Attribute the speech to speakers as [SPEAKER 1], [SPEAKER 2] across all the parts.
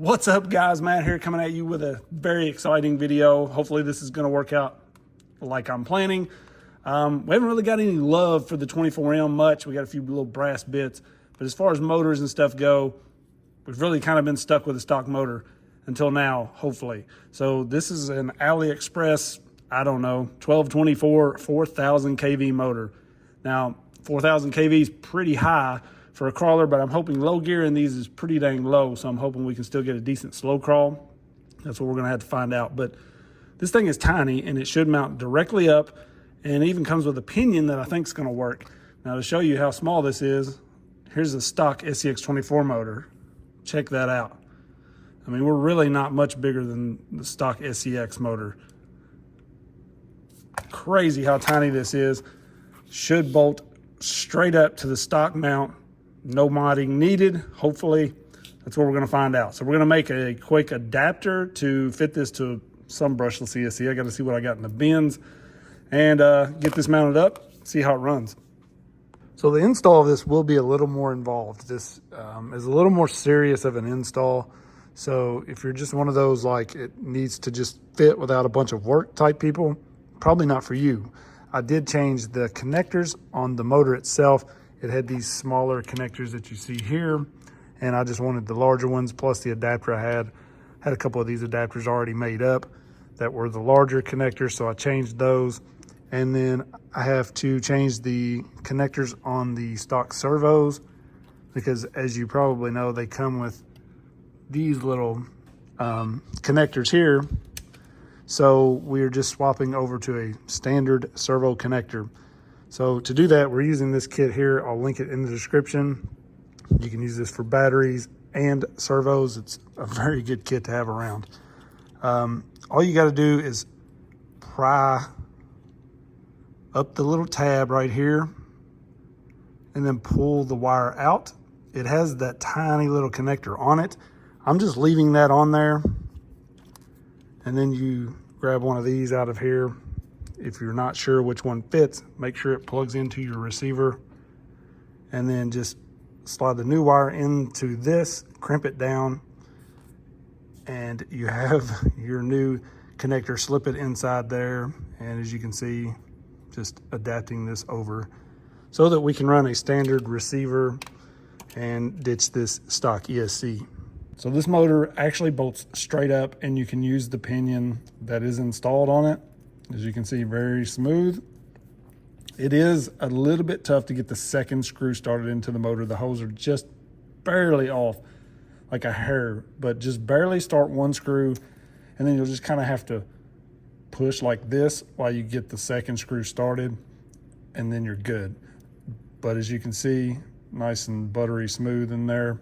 [SPEAKER 1] What's up, guys? Matt here, coming at you with a very exciting video. Hopefully this is going to work out like I'm planning. We haven't really got any love for the 24M much. We got a few little brass bits, but as far as motors and stuff go, we've really kind of been stuck with a stock motor until now, hopefully. So this is an Aliexpress, I don't know, 1224 4000 kV motor. Now 4000 kV is pretty high for a crawler, but I'm hoping low gear in these is pretty dang low, so I'm hoping we can still get a decent slow crawl. That's what we're gonna have to find out. But this thing is tiny and it should mount directly up, and it even comes with a pinion that I think is gonna work. Now, to show you how small this is, here's a stock FCX24 motor. Check that out. I mean, we're really not much bigger than the stock SCX motor. Crazy how tiny this is. Should bolt straight up to the stock mount. No modding needed, hopefully. That's what we're gonna find out. So we're gonna make a quick adapter to fit this to some brushless ESC. I gotta see what I got in the bins and get this mounted up, see how it runs. So the install of this will be a little more involved. This is a little more serious of an install. So if you're just one of those, like, it needs to just fit without a bunch of work type people, probably not for you. I did change the connectors on the motor itself. It had these smaller connectors that you see here, and I just wanted the larger ones, plus the adapter I had a couple of these adapters already made up that were the larger connectors, so I changed those. And then I have to change the connectors on the stock servos, because as you probably know, they come with these little connectors here. So we're just swapping over to a standard servo connector. So to do that, we're using this kit here. I'll link it in the description. You can use this for batteries and servos. It's a very good kit to have around. All you got to do is pry up the little tab right here and then pull the wire out. It has that tiny little connector on it. I'm just leaving that on there. And then you grab one of these out of here. If you're not sure which one fits, make sure it plugs into your receiver, and then just slide the new wire into this, crimp it down, and you have your new connector. Slip it inside there, and as you can see, just adapting this over so that we can run a standard receiver and ditch this stock ESC. So this motor actually bolts straight up, and you can use the pinion that is installed on it. As you can see, very smooth. It is a little bit tough to get the second screw started into the motor. The holes are just barely off, like a hair, but just barely start one screw, and then you'll just kind of have to push like this while you get the second screw started, and then you're good. But as you can see, nice and buttery smooth in there.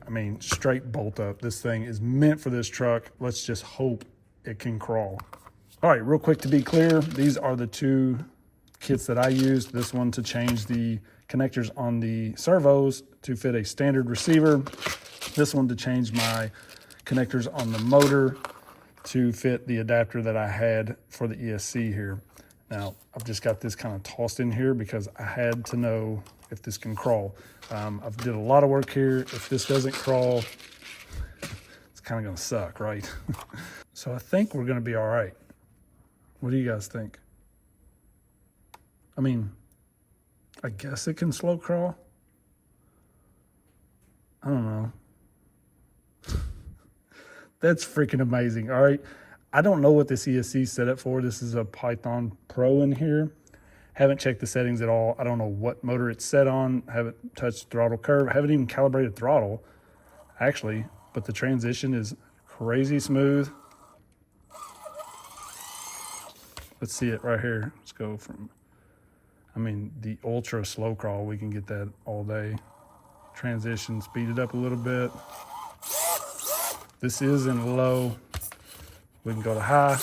[SPEAKER 1] I mean, straight bolt up. This thing is meant for this truck. Let's just hope it can crawl. All right, real quick, to be clear, these are the two kits that I used. This one to change the connectors on the servos to fit a standard receiver. This one to change my connectors on the motor to fit the adapter that I had for the ESC here. Now, I've just got this kind of tossed in here because I had to know if this can crawl. I've did a lot of work here. If this doesn't crawl, it's kind of gonna suck, right? So I think we're gonna be all right. What do you guys think? I mean, I guess it can slow crawl. I don't know. That's freaking amazing. All right. I don't know what this ESC is set up for. This is a Python Pro in here. Haven't checked the settings at all. I don't know what motor it's set on. Haven't touched throttle curve. Haven't even calibrated throttle, actually. But the transition is crazy smooth. Let's see it right here. Let's go from, I mean, the ultra slow crawl, we can get that all day. Transition, speed it up a little bit. This is in low. We can go to high.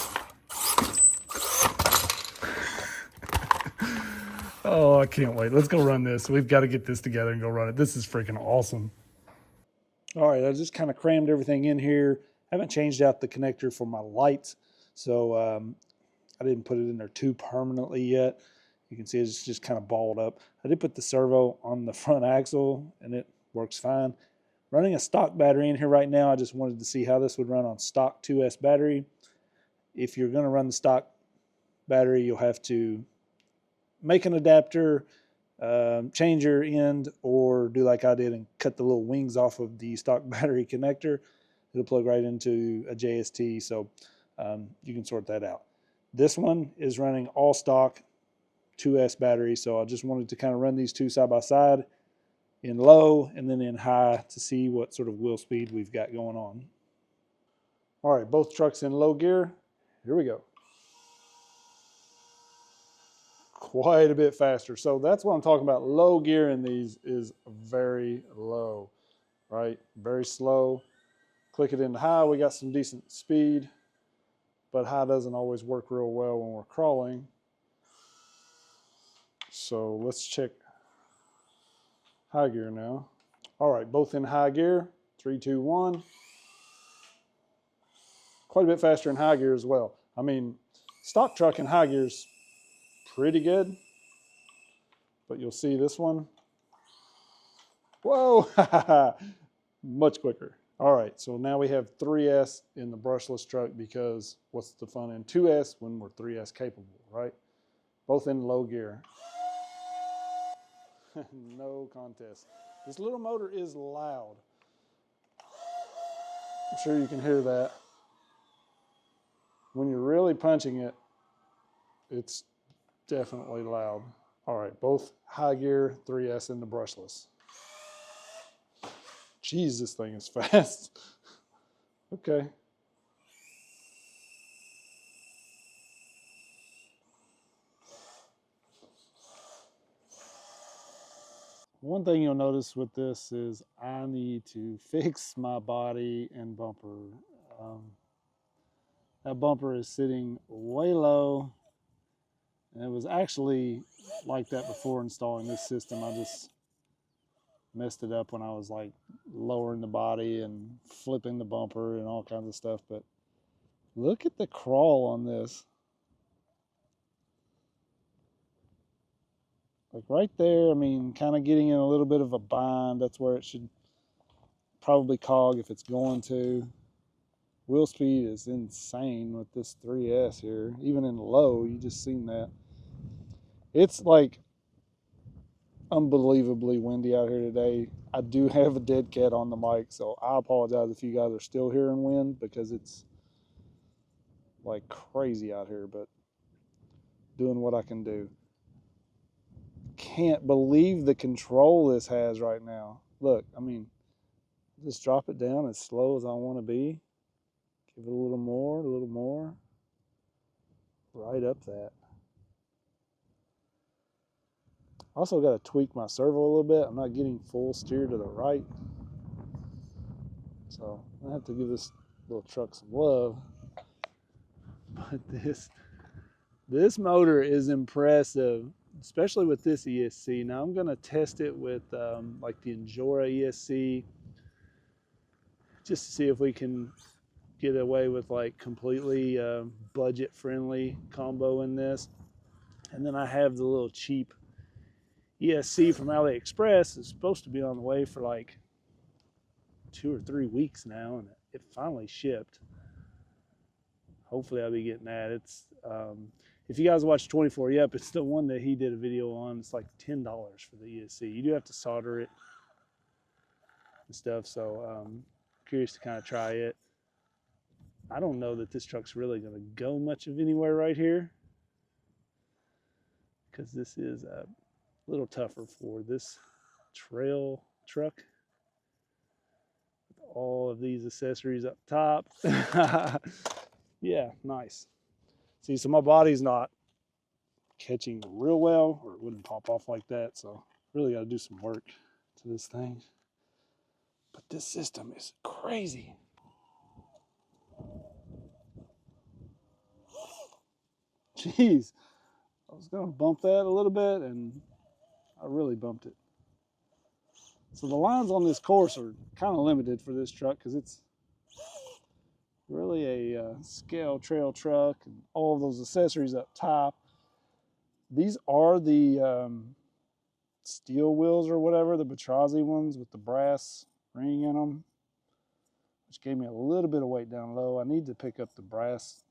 [SPEAKER 1] Oh, I can't wait. Let's go run this. We've got to get this together and go run it. This is freaking awesome. All right, I just kind of crammed everything in here. I haven't changed out the connector for my lights, so I didn't put it in there too permanently yet. You can see it's just kind of balled up. I did put the servo on the front axle, and it works fine. Running a stock battery in here right now. I just wanted to see how this would run on stock 2S battery. If you're going to run the stock battery, you'll have to make an adapter, change your end, or do like I did and cut the little wings off of the stock battery connector. It'll plug right into a JST, so you can sort that out. This one is running all stock 2S battery, so I just wanted to kind of run these two side by side in low and then in high to see what sort of wheel speed we've got going on. All right, both trucks in low gear. Here we go. Quite a bit faster. So that's what I'm talking about. Low gear in these is very low, right? Very slow. Click it into high, we got some decent speed, but high doesn't always work real well when we're crawling. So let's check high gear now. All right, both in high gear, 3, 2, 1. Quite a bit faster in high gear as well. I mean, stock truck in high gear is pretty good, but you'll see this one. Whoa, much quicker. All right, so now we have 3S in the brushless truck because what's the fun in 2S when we're 3S capable, right? Both in low gear. No contest. This little motor is loud. I'm sure you can hear that. When you're really punching it, it's definitely loud. All right, both high gear, 3S in the brushless. Jeez, this thing is fast. Okay. One thing you'll notice with this is I need to fix my body and bumper. That bumper is sitting way low. And it was actually like that before installing this system. I just messed it up when I was like lowering the body and flipping the bumper and all kinds of stuff. But look at the crawl on this. Like right there, I mean, kind of getting in a little bit of a bind. That's where it should probably cog if it's going to. Wheel speed is insane with this 3S here. Even in low, you just seen that. It's like unbelievably windy out here today. I do have a dead cat on the mic, so I apologize if you guys are still hearing wind because it's like crazy out here, but doing what I can do. Can't believe the control this has right now. Look, I mean, just drop it down as slow as I want to be. Give it a little more. Right up that. Also got to tweak my servo a little bit. I'm not getting full steer to the right. So I have to give this little truck some love. But this motor is impressive, especially with this ESC. Now I'm going to test it with like the Injora ESC just to see if we can get away with like completely budget friendly combo in this. And then I have the little cheap ESC from Aliexpress. It's supposed to be on the way for like 2 or 3 weeks now, and it finally shipped. Hopefully I'll be getting that. It's if you guys watch 24 Yep, it's the one that he did a video on. It's like $10 for the ESC. You do have to solder it and stuff, so curious to kind of try it. I don't know that this truck's really going to go much of anywhere right here because this is a little tougher for this trail truck. With all of these accessories up top. Yeah, nice. See, so my body's not catching real well, or it wouldn't pop off like that, so really got to do some work to this thing. But this system is crazy. Jeez, I was going to bump that a little bit, and I really bumped it. So the lines on this course are kind of limited for this truck because it's really a scale trail truck and all of those accessories up top. These are the steel wheels or whatever, the Batrazi ones with the brass ring in them, which gave me a little bit of weight down low. I need to pick up the brass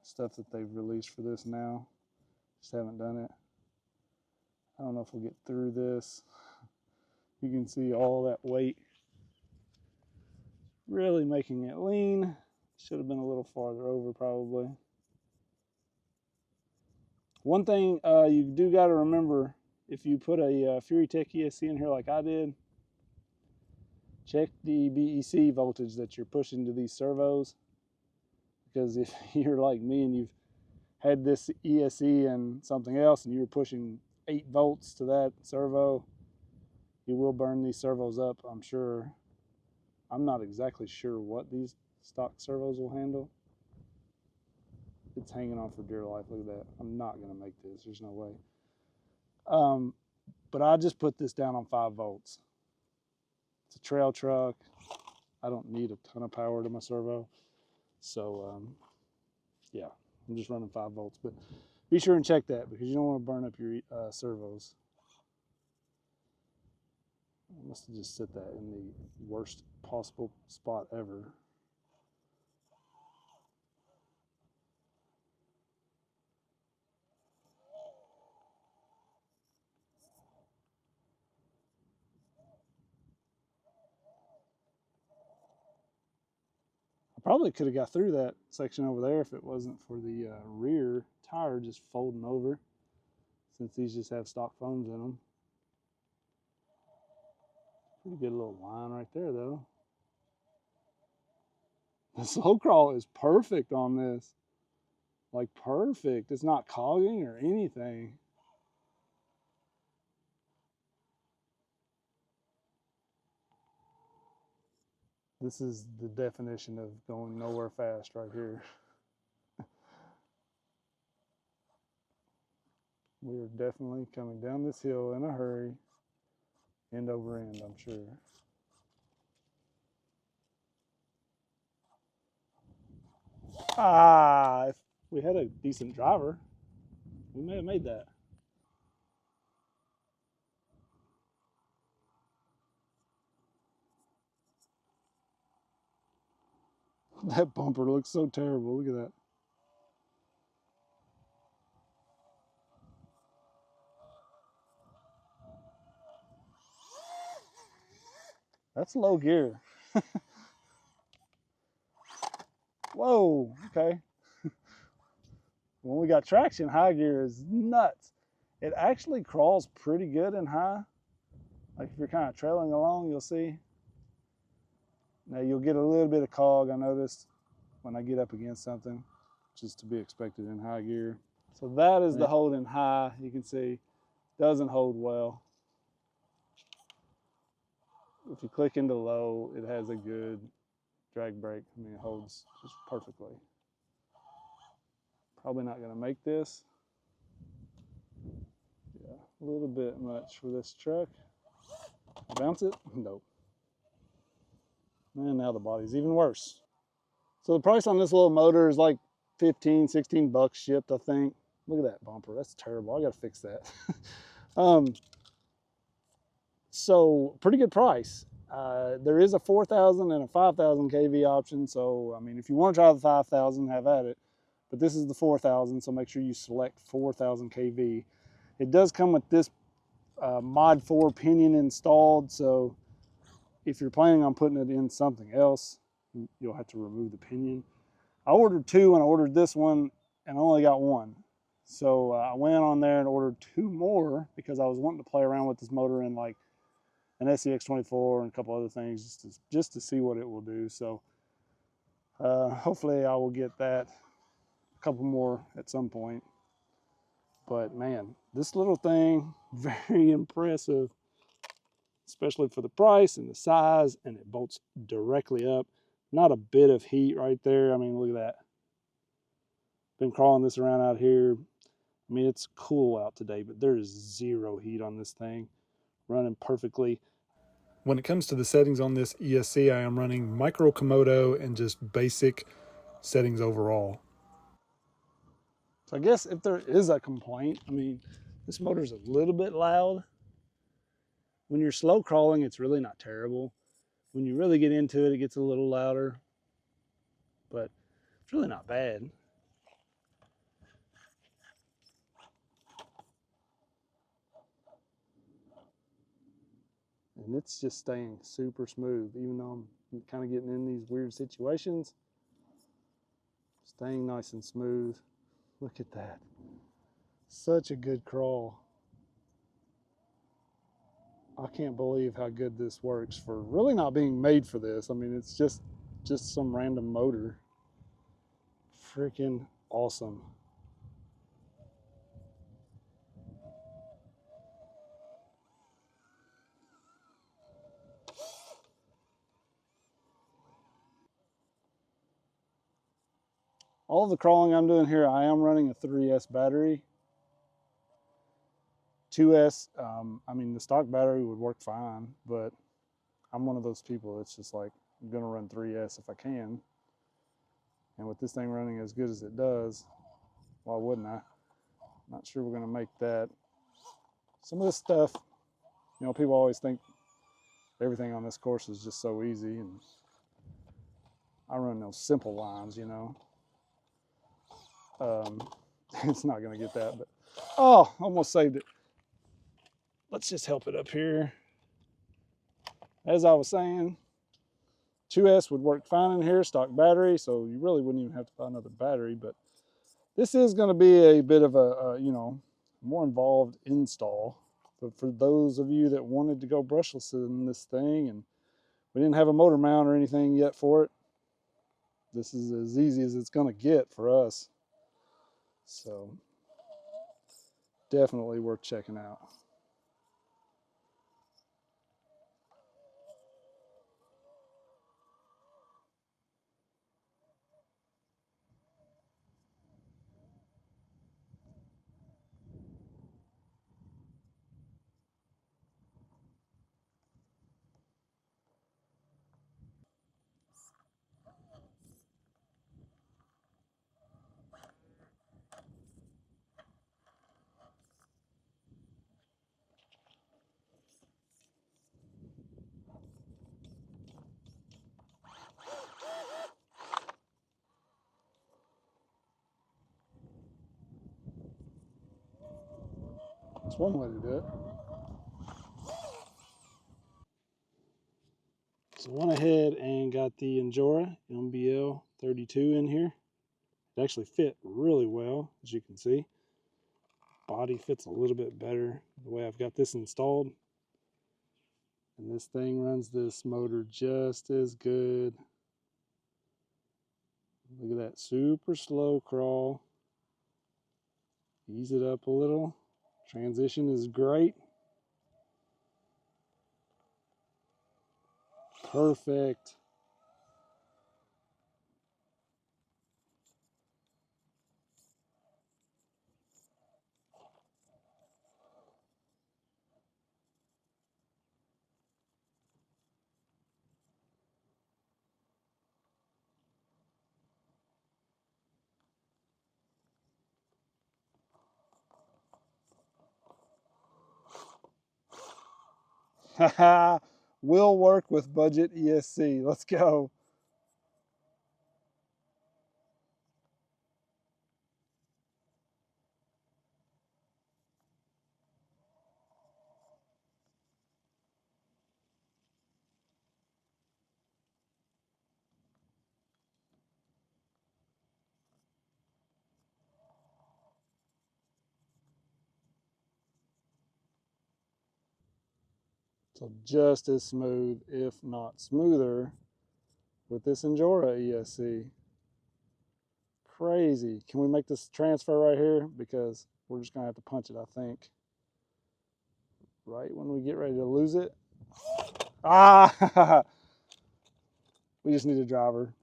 [SPEAKER 1] stuff that they've released for this now. Just haven't done it. I don't know if we'll get through this. You can see all that weight really making it lean. Should have been a little farther over probably. One thing you do got to remember, if you put a Furitek ESC in here like I did, check the BEC voltage that you're pushing to these servos. Because if you're like me and you've had this ESC and something else and you're pushing 8 volts to that servo, you will burn these servos up, I'm sure. I'm not exactly sure what these stock servos will handle. It's hanging on for dear life. Look at that. I'm not going to make this. There's no way. But I just put this down on 5 volts. It's a trail truck. I don't need a ton of power to my servo. So, yeah, I'm just running 5 volts. But be sure and check that because you don't want to burn up your servos. I must have just set that in the worst possible spot ever. Probably could have got through that section over there if it wasn't for the rear tire just folding over, since these just have stock foams in them. Pretty good little line right there though. The slow crawl is perfect on this. Like perfect. It's not cogging or anything. This is the definition of going nowhere fast right here. We are definitely coming down this hill in a hurry, end over end, I'm sure. Ah, if we had a decent driver, we may have made that. That bumper looks so terrible. Look at that. That's low gear. Whoa, okay. When we got traction, high gear is nuts. It actually crawls pretty good in high. Like if you're kind of trailing along, you'll see. Now you'll get a little bit of cog, I noticed, when I get up against something, which is to be expected in high gear. So that is the hold in high. You can see, doesn't hold well. If you click into low, it has a good drag brake. I mean, it holds just perfectly. Probably not gonna make this. Yeah, a little bit much for this truck. Bounce it? Nope. And now the body's even worse. So the price on this little motor is like 15, 16 bucks shipped, I think. Look at that bumper, that's terrible. I gotta fix that. So pretty good price. There is a 4,000 and a 5,000 kV option. So, I mean, if you want to try the 5,000, have at it. But this is the 4,000, so make sure you select 4,000 kV. It does come with this Mod 4 pinion installed. So if you're planning on putting it in something else, you'll have to remove the pinion. I ordered 2 and I ordered this one and I only got 1. So I went on there and ordered 2 more because I was wanting to play around with this motor in like an FCX24 and a couple other things just to see what it will do. So hopefully I will get that, a couple more at some point. But man, this little thing, very impressive, especially for the price and the size, and it bolts directly up. Not a bit of heat right there. I mean, look at that. Been crawling this around out here. I mean, it's cool out today, but there is 0 heat on this thing. Running perfectly. When it comes to the settings on this ESC, I am running micro Komodo and just basic settings overall. So I guess if there is a complaint, I mean, this motor's a little bit loud. When you're slow crawling, it's really not terrible. When you really get into it, it gets a little louder, but it's really not bad. And it's just staying super smooth, even though I'm kind of getting in these weird situations. Staying nice and smooth. Look at that. Such a good crawl. I can't believe how good this works for really not being made for this. I mean, it's just some random motor. Freaking awesome. All of the crawling I'm doing here, I am running a 3S battery. 2S, I mean, the stock battery would work fine, but I'm one of those people that's just like, I'm gonna run 3S if I can. And with this thing running as good as it does, why wouldn't I? Not sure we're gonna make that. Some of this stuff, you know, people always think everything on this course is just so easy, and I run those simple lines, you know. It's not gonna get that, but oh, almost saved it. Let's just help it up here. As I was saying, 2S would work fine in here, stock battery, so you really wouldn't even have to buy another battery, but this is going to be a bit of a, you know, more involved install. But for those of you that wanted to go brushless in this thing, and we didn't have a motor mount or anything yet for it, this is as easy as it's going to get for us. So definitely worth checking out. That's one way to do it. So I went ahead and got the Injora MBL 32 in here. It actually fit really well, as you can see. Body fits a little bit better the way I've got this installed. And this thing runs this motor just as good. Look at that super slow crawl. Ease it up a little. Transition is great. Perfect. Haha, will work with budget ESC. Let's go. So just as smooth, if not smoother, with this Injora ESC. Crazy. Can we make this transfer right here? Because we're just gonna have to punch it, I think. Right when we get ready to lose it. Ah, we just need a driver.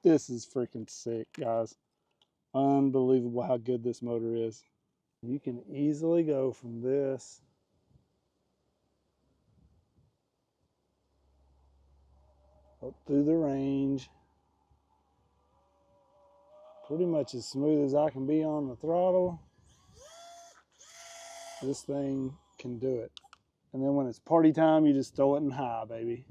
[SPEAKER 1] This is freaking sick, guys. Unbelievable how good this motor is. You can easily go from this up through the range, pretty much as smooth as I can be on the throttle. This thing can do it. And then when it's party time, you just throw it in high, baby.